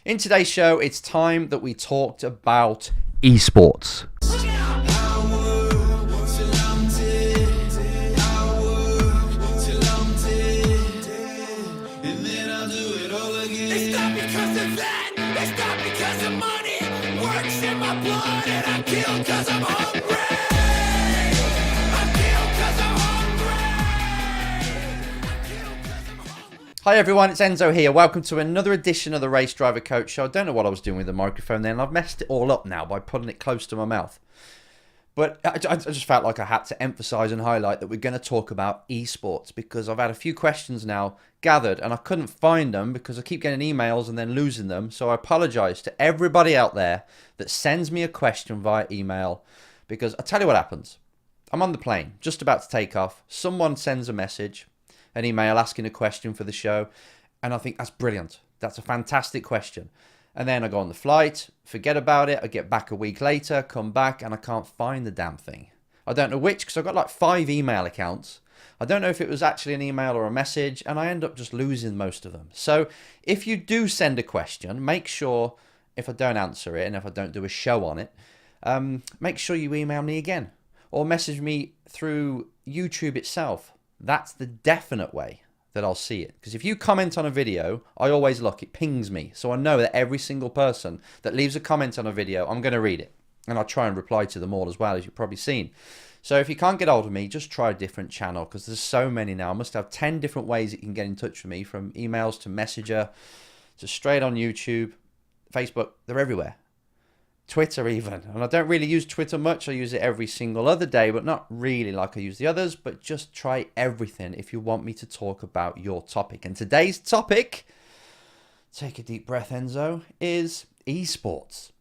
In today's show, it's time that we talked about esports. Hi everyone, it's Enzo here. Welcome to another edition of the Race Driver Coach Show. I don't know what I was doing with the microphone then. I've messed it all up now by putting it close to my mouth. But I just felt like I had to emphasize and highlight that we're going to talk about esports because I've had a few questions now gathered and I couldn't find them because I keep getting emails and then losing them. So I apologize to everybody out there that sends me a question via email because I'll tell you what happens. I'm on the plane, just about to take off. Someone sends a message, an email asking a question for the show, and I think that's brilliant. That's a fantastic question. And then I go on the flight, forget about it, I get back a week later, come back, and I can't find the damn thing. I don't know which, because I've got like 5 email accounts. I don't know if it was actually an email or a message, and I end up just losing most of them. So if you do send a question, make sure, if I don't answer it, and if I don't do a show on it, make sure you email me again, or message me through YouTube itself. That's the definite way that I'll see it. Because if you comment on a video, I always look, it pings me. So I know that every single person that leaves a comment on a video, I'm going to read it. And I'll try and reply to them all as well, as you've probably seen. So if you can't get hold of me, just try a different channel because there's so many now. I must have 10 different ways that you can get in touch with me, from emails to Messenger to straight on YouTube, Facebook, they're everywhere. Twitter even, and I don't really use Twitter much. I use it every single other day, but not really like I use the others. But just try everything if you want me to talk about your topic. And today's topic, take a deep breath Enzo, is esports.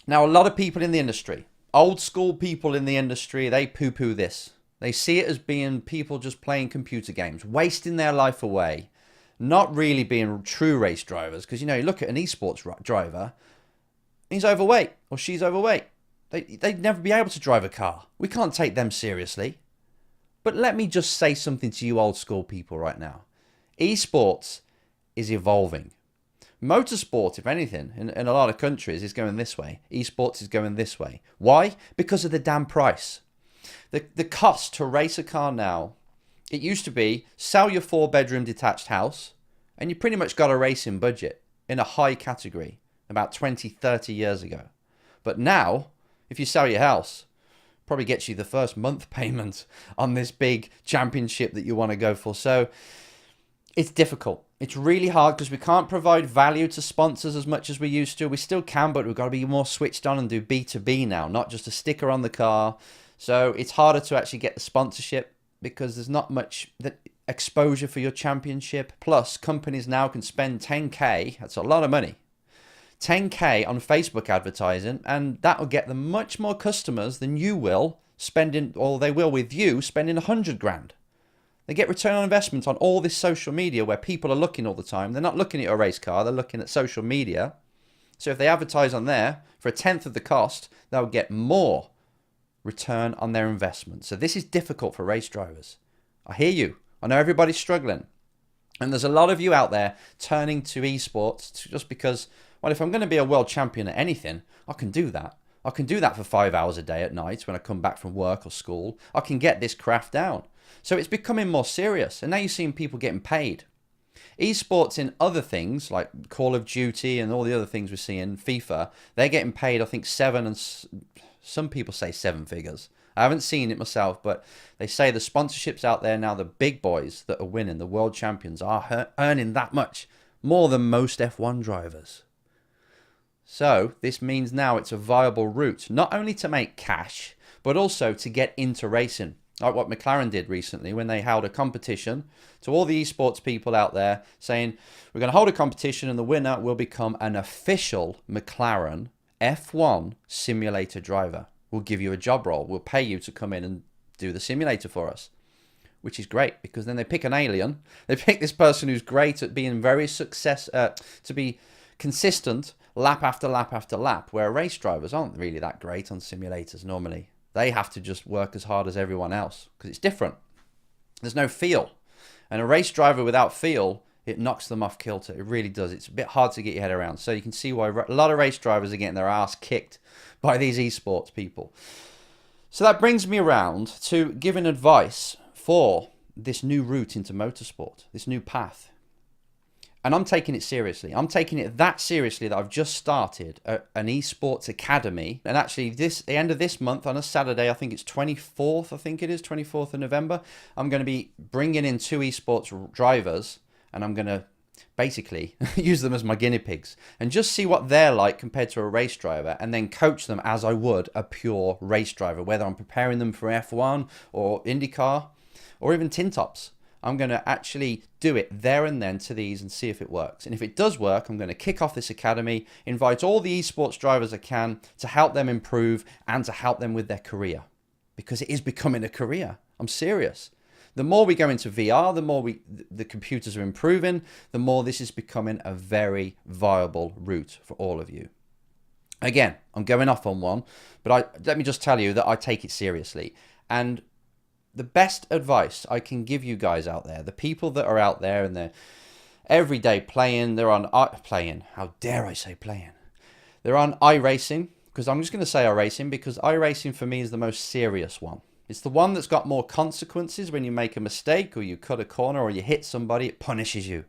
Now a lot of people in the industry, old school people in the industry, they poo-poo this. They see it as being people just playing computer games, wasting their life away, not really being true race drivers. Because you look at an esports driver, he's overweight or she's overweight. They'd never be able to drive a car. We can't take them seriously. But let me just say something to you old school people right now. Esports is evolving. Motorsport, if anything, in a lot of countries is going this way. Esports is going this way. Why? Because of the damn price. The cost to race a car now, it used to be sell your 4-bedroom detached house and you pretty much got a racing budget in a high category about 20, 30 years ago. But now, if you sell your house, probably gets you the first month payment on this big championship that you want to go for. So it's difficult. It's really hard because we can't provide value to sponsors as much as we used to. We still can, but we've got to be more switched on and do B2B now, not just a sticker on the car. So it's harder to actually get the sponsorship because there's not much exposure for your championship. Plus, companies now can spend 10K, that's a lot of money, 10K on Facebook advertising, and that will get them much more customers than you will spending, or they will with you spending 100 grand. They get return on investment on all this social media where people are looking all the time. They're not looking at a race car, they're looking at social media. So if they advertise on there for a tenth of the cost, they'll get more return on their investment. So this is difficult for race drivers. I hear you. I know everybody's struggling. And there's a lot of you out there turning to esports just because, well, if I'm going to be a world champion at anything, I can do that. I can do that for 5 hours a day at night when I come back from work or school. I can get this craft down. So it's becoming more serious. And now you're seeing people getting paid. Esports in other things like Call of Duty and all the other things we're seeing, FIFA, they're getting paid, I think, 7 and some people say 7 figures. I haven't seen it myself, but they say the sponsorships out there now, the big boys that are winning, the world champions, are earning that much, more than most F1 drivers. So this means now it's a viable route, not only to make cash, but also to get into racing. Like what McLaren did recently when they held a competition to all the esports people out there saying, we're going to hold a competition and the winner will become an official McLaren F1 simulator driver. We'll give you a job role. We'll pay you to come in and do the simulator for us, which is great because then they pick an alien. They pick this person who's great at being to be consistent lap after lap after lap, where race drivers aren't really that great on simulators normally. They have to just work as hard as everyone else because it's different. There's no feel. And a race driver without feel It knocks them off kilter. It really does. It's a bit hard to get your head around. So you can see why a lot of race drivers are getting their ass kicked by these esports people. So that brings me around to giving advice for this new route into motorsport, this new path. And I'm taking it seriously. I'm taking it that seriously that I've just started an esports academy. And actually, the end of this month on a Saturday, I think it's 24th, 24th of November, I'm going to be bringing in 2 esports drivers, and I'm going to basically use them as my guinea pigs and just see what they're like compared to a race driver, and then coach them as I would a pure race driver, whether I'm preparing them for F1 or IndyCar or even tin tops. I'm going to actually do it there and then to these and see if it works. And if it does work, I'm going to kick off this academy, invite all the esports drivers I can to help them improve and to help them with their career, because it is becoming a career. I'm serious. The more we go into VR, the more the computers are improving, the more this is becoming a very viable route for all of you. Again, I'm going off on one, but let me just tell you that I take it seriously. And the best advice I can give you guys out there, the people that are out there and they're every day playing, they're on playing, how dare I say playing? They're on iRacing, because I'm just going to say iRacing because iRacing for me is the most serious one. It's the one that's got more consequences. When you make a mistake or you cut a corner or you hit somebody, it punishes you.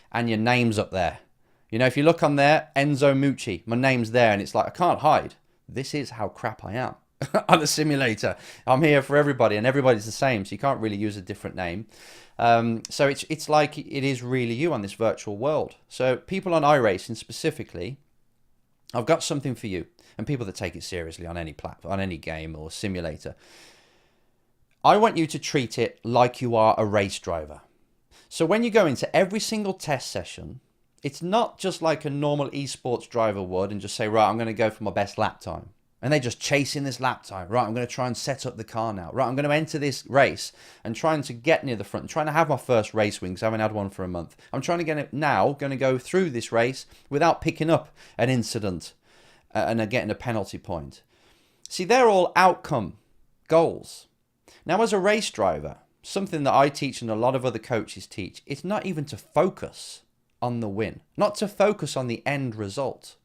And your name's up there. You know, if you look on there, Enzo Mucci, my name's there, and it's like, I can't hide. This is how crap I am. On a simulator, I'm here for everybody, and everybody's the same, so you can't really use a different name. So it's like it is really you on this virtual world. So people on iRacing specifically, I've got something for you, and people that take it seriously on any platform, on any game or simulator. I want you to treat it like you are a race driver. So when you go into every single test session, it's not just like a normal esports driver would and just say, right, I'm going to go for my best lap time. And they're just chasing this lap time. Right, I'm going to try and set up the car now. Right, I'm going to enter this race and trying to get near the front. I'm trying to have my first race win because I haven't had one for a month. I'm trying to get it now, going to go through this race without picking up an incident and getting a penalty point. See, they're all outcome goals. Now, as a race driver, something that I teach and a lot of other coaches teach, it's not even to focus on the win, not to focus on the end result,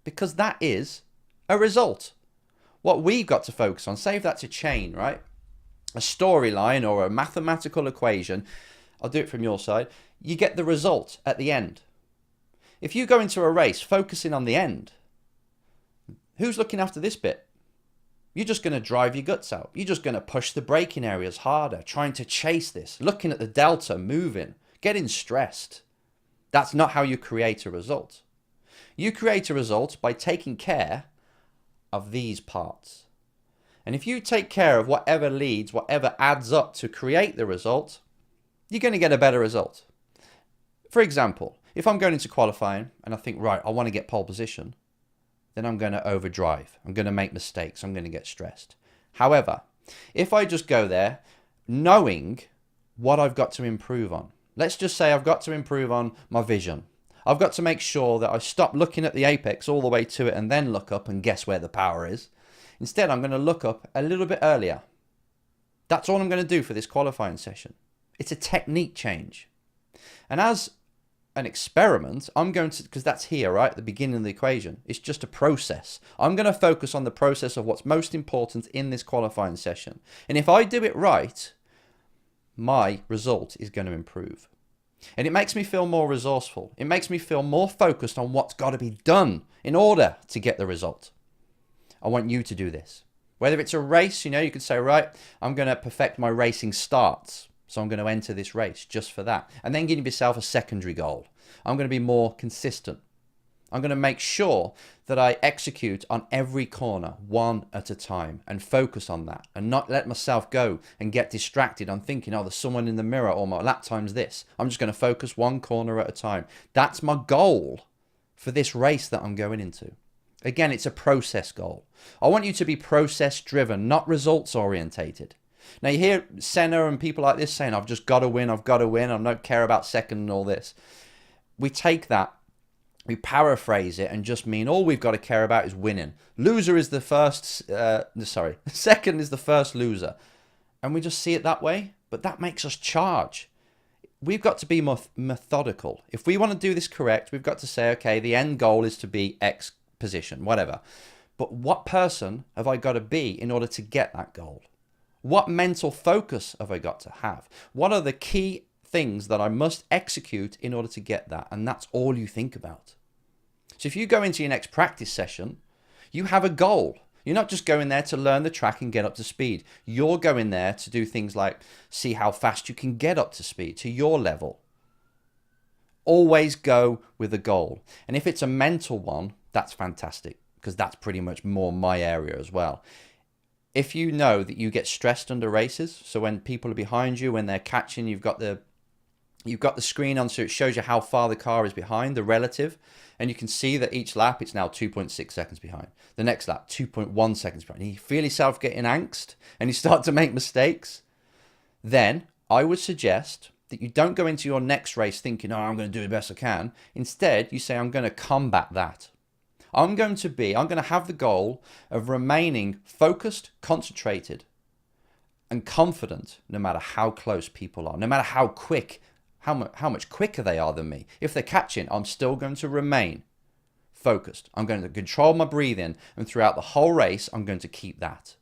because that is a result. What we've got to focus on, say if that's a chain, right? A storyline or a mathematical equation, I'll do it from your side, you get the result at the end. If you go into a race focusing on the end, who's looking after this bit? You're just going to drive your guts out. You're just going to push the braking areas harder, trying to chase this, looking at the delta, moving, getting stressed. That's not how you create a result. You create a result by taking care of these parts. And if you take care of whatever leads, whatever adds up to create the result, you're going to get a better result. For example, if I'm going into qualifying and I think, right, I want to get pole position, then I'm going to overdrive. I'm going to make mistakes. I'm going to get stressed. However, if I just go there knowing what I've got to improve on, let's just say I've got to improve on my vision. I've got to make sure that I stop looking at the apex all the way to it and then look up and guess where the power is. Instead, I'm going to look up a little bit earlier. That's all I'm going to do for this qualifying session. It's a technique change. And as an experiment, I'm going to, because that's here, right, at the beginning of the equation. It's just a process. I'm going to focus on the process of what's most important in this qualifying session. And if I do it right, my result is going to improve. And it makes me feel more resourceful. It makes me feel more focused on what's got to be done in order to get the result. I want you to do this. Whether it's a race, you know, you can say, right, I'm going to perfect my racing starts. So I'm going to enter this race just for that. And then give yourself a secondary goal. I'm going to be more consistent. I'm going to make sure that I execute on every corner one at a time and focus on that and not let myself go and get distracted on thinking, oh, there's someone in the mirror or my lap time's this. I'm just going to focus one corner at a time. That's my goal for this race that I'm going into. Again, it's a process goal. I want you to be process driven, not results orientated. Now you hear Senna and people like this saying, I've just got to win, I don't care about second and all this. We take that, we paraphrase it and just mean all we've got to care about is winning. Loser is the first, second is the first loser. And we just see it that way, but that makes us charge. we've got to be more methodical. If we want to do this correct, we've got to say, okay, the end goal is to be X position, whatever. But what person have I got to be in order to get that goal? What mental focus have I got to have? What are the key things that I must execute in order to get that? And that's all you think about. So if you go into your next practice session, you have a goal. You're not just going there to learn the track and get up to speed. You're going there to do things like see how fast you can get up to speed to your level. Always go with a goal. And if it's a mental one, that's fantastic, because that's pretty much more my area as well. If you know that you get stressed under races, so when people are behind you, when they're catching, you've got the screen on, so it shows you how far the car is behind, the relative, and you can see that each lap it's now 2.6 seconds behind. The next lap, 2.1 seconds behind. And you feel yourself getting angst and you start to make mistakes. Then I would suggest that you don't go into your next race thinking, oh, I'm going to do the best I can. Instead, you say, I'm going to combat that. I'm going to have the goal of remaining focused, concentrated, and confident no matter how close people are, no matter how quick, how much quicker they are than me. If they're catching, I'm still going to remain focused. I'm going to control my breathing, and throughout the whole race, I'm going to keep that.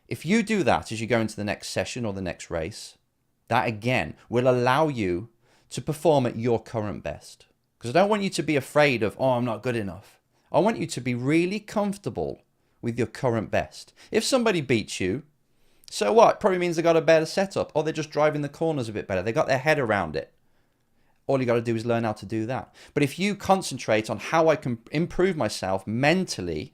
If you do that as you go into the next session or the next race, that again will allow you to perform at your current best. Because I don't want you to be afraid of, oh, I'm not good enough. I want you to be really comfortable with your current best. If somebody beats you, so what? Probably means they got a better setup, or they're just driving the corners a bit better. They got their head around it. All you got to do is learn how to do that. But if you concentrate on how I can improve myself mentally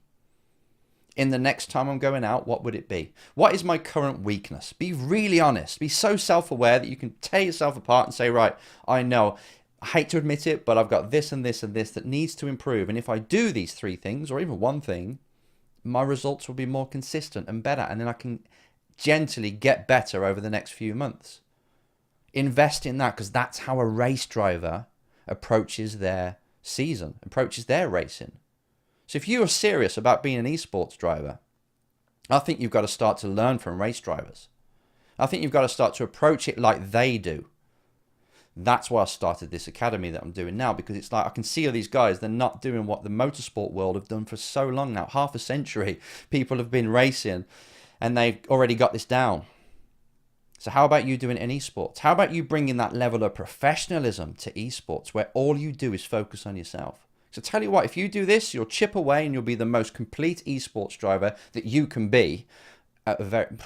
in the next time I'm going out, what would it be? What is my current weakness? Be really honest. Be so self-aware that you can tear yourself apart and say, right, I know, I hate to admit it, but I've got this and this and this that needs to improve. And if I do these 3 things, or even one thing, my results will be more consistent and better. And then I can gently get better over the next few months. Invest in that, because that's how a race driver approaches their season, approaches their racing. So if you are serious about being an esports driver, I think you've got to start to learn from race drivers. I think you've got to start to approach it like they do. That's why I started this academy that I'm doing now, because it's like I can see all these guys, they're not doing what the motorsport world have done for so long now. Half a century people have been racing and they've already got this down. So how about you doing it in esports? How about you bringing that level of professionalism to esports where all you do is focus on yourself? So tell you what, if you do this, you'll chip away and you'll be the most complete esports driver that you can be.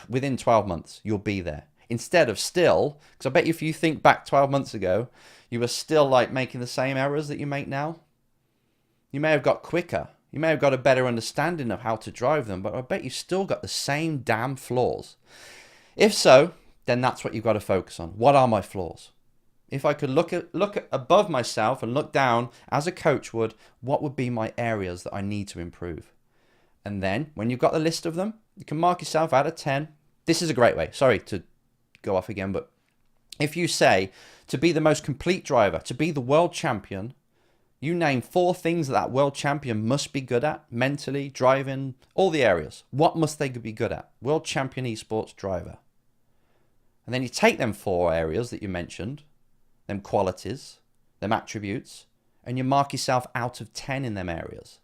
Within 12 months, you'll be there. Instead of still, because I bet you if you think back 12 months ago, you were still like making the same errors that you make now. You may have got quicker. You may have got a better understanding of how to drive them, but I bet you've still got the same damn flaws. If so, then that's what you've got to focus on. What are my flaws? If I could look at above myself and look down as a coach would, what would be my areas that I need to improve? And then when you've got the list of them, you can mark yourself out of 10. This is a great way. Sorry to go off again, but if you say to be the most complete driver, to be the world champion, you name 4 things that world champion must be good at, mentally, driving, all the areas. What must they be good at? World champion esports driver. And then you take them 4 areas that you mentioned, them qualities, them attributes, and you mark yourself out of 10 in them areas.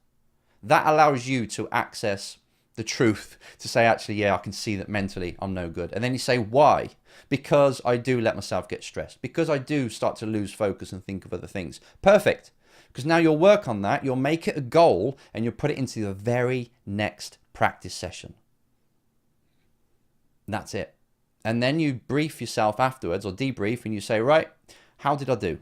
That allows you to access the truth, to say, actually, yeah, I can see that mentally I'm no good. And then you say, why? Because I do let myself get stressed. Because I do start to lose focus and think of other things. Perfect. Because now you'll work on that, you'll make it a goal, and you'll put it into the very next practice session. And that's it. And then you brief yourself afterwards, or debrief, and you say, right, how did I do?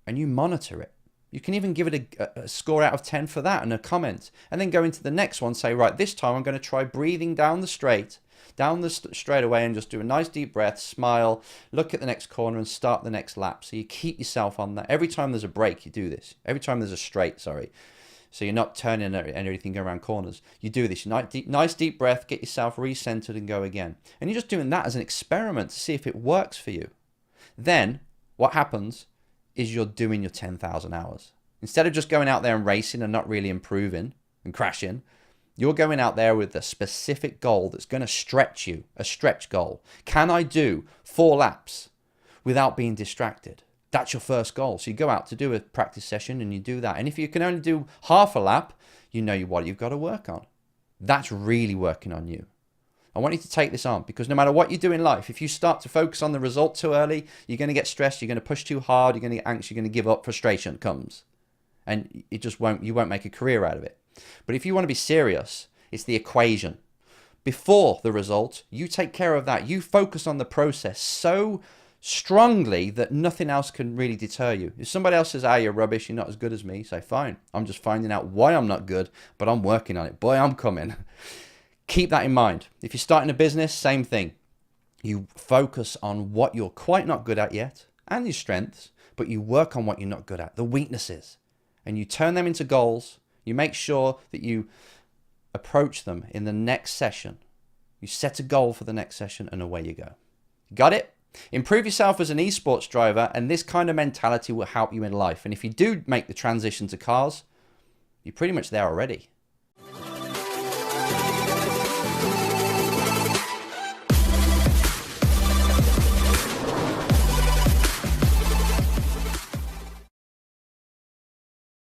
And you monitor it. You can even give it a score out of 10 for that and a comment. And then go into the next one, say, right, this time I'm going to try breathing down the straightaway and just do a nice deep breath, smile, look at the next corner and start the next lap. So you keep yourself on that. Every time there's a break, you do this. Every time there's a straight, sorry. So you're not turning and everything around corners. You do this. Nice deep breath, get yourself recentered and go again. And you're just doing that as an experiment to see if it works for you. Then what happens is you're doing your 10,000 hours. Instead of just going out there and racing and not really improving and crashing, you're going out there with a specific goal that's going to stretch you, a stretch goal. Can I do 4 laps without being distracted. That's your first goal. So you go out to do a practice session and you do that. And if you can only do half a lap, you know what you've got to work on. That's really working on you. I want you to take this on, because no matter what you do in life, if you start to focus on the result too early, you're going to get stressed, you're going to push too hard, you're going to get anxious, you're going to give up, frustration comes. And you won't make a career out of it. But if you want to be serious, it's the equation. Before the result, you take care of that. You focus on the process so strongly that nothing else can really deter you. If somebody else says, you're rubbish, you're not as good as me, say, fine. I'm just finding out why I'm not good, but I'm working on it. Boy, I'm coming. Keep that in mind. If you're starting a business, same thing. You focus on what you're quite not good at yet and your strengths, but you work on what you're not good at, the weaknesses, and you turn them into goals. You make sure that you approach them in the next session. You set a goal for the next session and away you go. Got it? Improve yourself as an esports driver, and this kind of mentality will help you in life. And if you do make the transition to cars, you're pretty much there already.